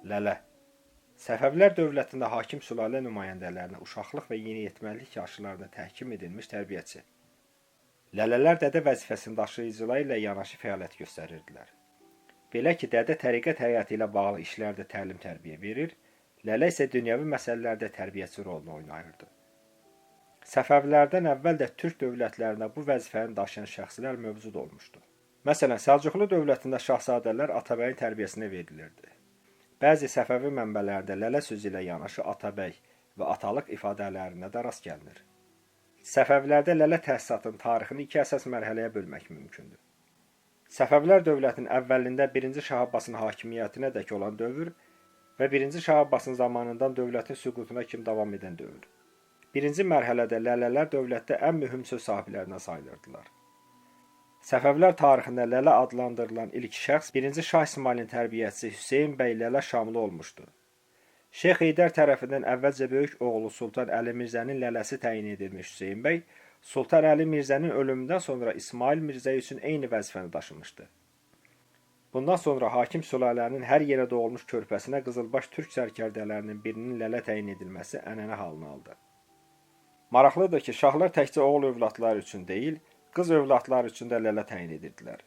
Lələ. Səfəvilər dövlətində hakim sülalə nümayəndələrinə uşaqlıq və yeniyetməlik yaşlarında təhkim edilmiş tərbiyəçi. Lələlər dədə vəzifəsinin daşıyıcılığı ilə yanaşı fəaliyyət göstərirdilər. Belə ki, dədə təriqət həyatı ilə bağlı işlərdə təlim-tərbiyə verir, lələ isə dünyəvi məsələlərdə tərbiyəçi rolunu oynayırdı. Səfəvlərdən əvvəl də türk dövlətlərində bu vəzifəni daşıyan şəxslər mövcud olmuşdu. Məsələn, Səlcuqlu dövlətində şahzadələr Atabəyin tərbiyəsinə verilirdi. Bəzi Səfəvi mənbələrdə lələ sözü ilə yanaşı Atabəy və atalıq ifadələrinə də rast gəlinir. Səfəvilərdə lələ təhsisatının tarixini iki əsas mərhələyə bölmək mümkündür. Səfəvilər dövlətinin əvvəlində 1-ci Şah Abbasın hakimiyyətinə dək olan dövr və 1-ci Şah Abbasın zamanından dövlətin süqutuna kimi davam edən dövr. 1-ci mərhələdə lələlər dövlətdə ən mühüm söz sahiblərinə sayılırdılar. Səfəvilər tarixində lələ adlandırılan ilk şəxs 1-ci Şah İsmailin tərbiyəçisi Hüseyn bəy Lələ Şamlı olmuşdu. Şeyx Heydər tərəfindən əvvəlcə böyük oğlu Sultan Əli Mirzənin lələsi təyin edilmiş Hüseyn bəy, Sultan Əli Mirzənin ölümündən sonra İsmail Mirzə üçün eyni vəzifəni daşımışdı. Bundan sonra hakim sülalənin hər yerə doğulmuş körpəsinə qızılbaş türk sərkərdələrinin birinin lələ təyin edilməsi ənənə halını aldı. Maraqlıdır ki, şahlar təkcə oğul övladları üçün deyil, qız övladları üçün də lələ təyin edirdilər.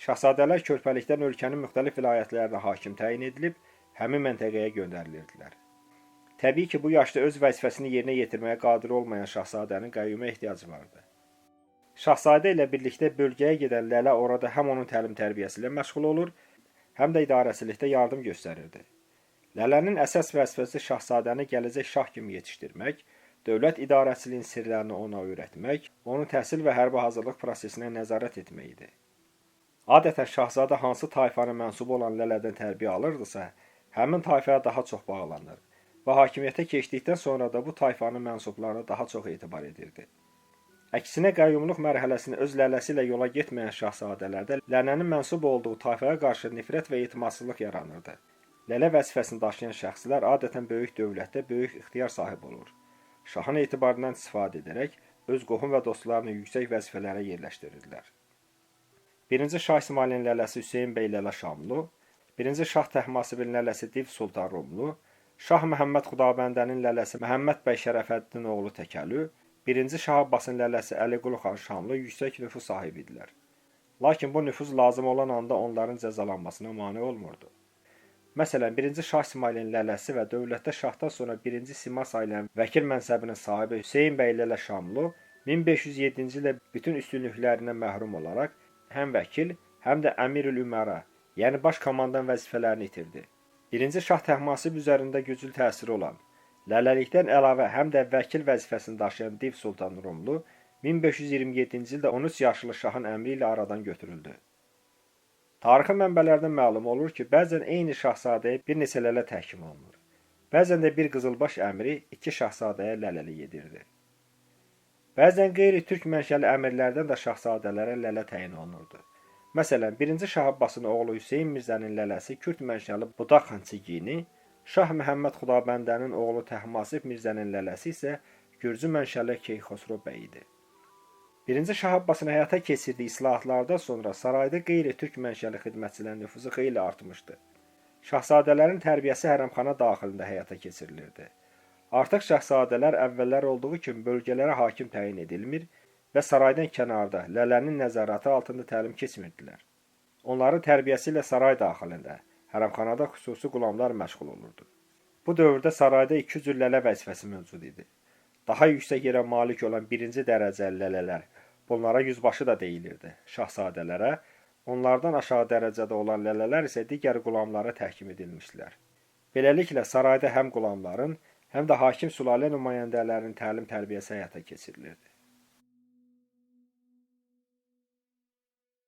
Şahzadələr körpəlikdən ölkənin müxtəlif vilayətlərinə hakim təyin edilib, həmin məntəqəyə göndərilirdilər. Təbii ki, bu yaşda öz vəzifəsini yerinə yetirməyə qadir olmayan şahzadənin qəyyumə ehtiyacı vardı. Şahzadə ilə birlikdə bölgəyə gedən lələ orada həm onun təlim-tərbiyəsi ilə məşğul olur, həm də idarəçilikdə yardım göstərirdi. Lələnin əsas vəzifəsi şahzadəni gələcək şah kimi yetişdirmək, dövlət idarəçiliyin sirlərini ona öyrətmək, onun təhsil və hərbi hazırlıq prosesinə nəzarət etmək idi. Adətən şahzadə hansı tayfanın mənsubu olan lələdən tərbiyə alırdısa, həmin tayfaya daha çox bağlanır və hakimiyyətə keçdikdən sonra da bu tayfanın mənsublarına daha çox etibar edirdi. Əksinə qəyyumluq mərhələsini öz lələsi ilə yola getməyən şahzadələrdə lələnin mənsub olduğu tayfaya qarşı nifrət və etimadsızlıq yaranırdı. Lələ vəzifəsini daşıyan şəxslər adətən böyük dövlətdə böyük ixtiyar sahibi olur. Şahın etibarından istifadə edərək öz qohum və dostlarını yüksək vəzifələrə yerləşdirirdilər. 1-ci Şah İsmailin lələsi Hüseyn bəy Lələ Şamlı, 1-ci Şah Təhmasibin lələsi Div Sultan Rumlu, Şah Məhəmməd Xudabəndənin lələsi Məhəmməd bəy Şərəfəddin oğlu Təkəlü, 1-ci Şah Abbasın lələsi Əliqulu xan Şamlı yüksək nüfuz sahibi idilər. Lakin bu nüfuz lazım olan anda onların cəzalanmasına mane olmurdu. Məsələn, 1-ci Şah İsmailin lələsi və dövlətdə şahdan sonra 1-ci Sima sayılan vəkil mənsəbinin sahibi Hüseyn bəy Lələ Şamlı 1507-ci ildə bütün üstünlüklərindən məhrum olaraq həm vəkil, həm də Əmirül-Üməra, yəni baş komandan vəzifələrini itirdi. 1-ci Şah Təhmasib üzərində güclü təsiri olan, lələlikdən əlavə həm də vəkil vəzifəsini daşıyan Div Sultan Rumlu 1527-ci ildə 13 yaşlı şahın əmri ilə aradan götürüldü. Tarixi mənbələrdən məlum olur ki, bəzən eyni şahzadəyə bir neçə lələ təhkim olunur. Bəzən də bir qızılbaş əmri iki şahzadəyə lələlik edirdi. Bəzən qeyri-türk mənşəli əmirlərdən də şahzadələrə lələ təyin olunurdu. Məsələn, 1-ci Şah Abbasın oğlu Hüseyn Mirzənin lələsi Kürd mənşəli Budaq xan Çigini, Şah Məhəmməd Xudabəndənin oğlu Təhmasib Mirzənin lələsi isə Gürcü mənşəli Keyxosro bəy idi. 1-ci Şah Abbasın həyata keçirdiyi islahatlardan sonra sarayda qeyri-türk mənşəli xidmətçilərin nüfuzu xeyli artmışdı. Şahzadələrin tərbiyəsi hərəmxana daxilində həyata keçirilirdi. Artıq şahzadələr əvvəllər olduğu kimi bölgələrə hakim təyin edilmir və saraydan kənarda, lələnin nəzarəti altında təlim keçmirdilər. Onların tərbiyəsi ilə saray daxilində, hərəmxanada xüsusi qulamlar məşğul olurdu. Bu dövrdə sarayda 2 cür lələ vəzifəsi mövcud idi. Daha yüksək yerə malik olan 1-ci dərəcəli lələlər, bunlara yüzbaşı da deyilirdi, şahzadələrə, onlardan aşağı dərəcədə olan lələlər isə digər qulamlara təhkim edilmişdilər. Beləliklə, sarayda həm qulamların, həm də hakim sülalə nümayəndələrinin təlim-tərbiyəsi həyata keçirilirdi.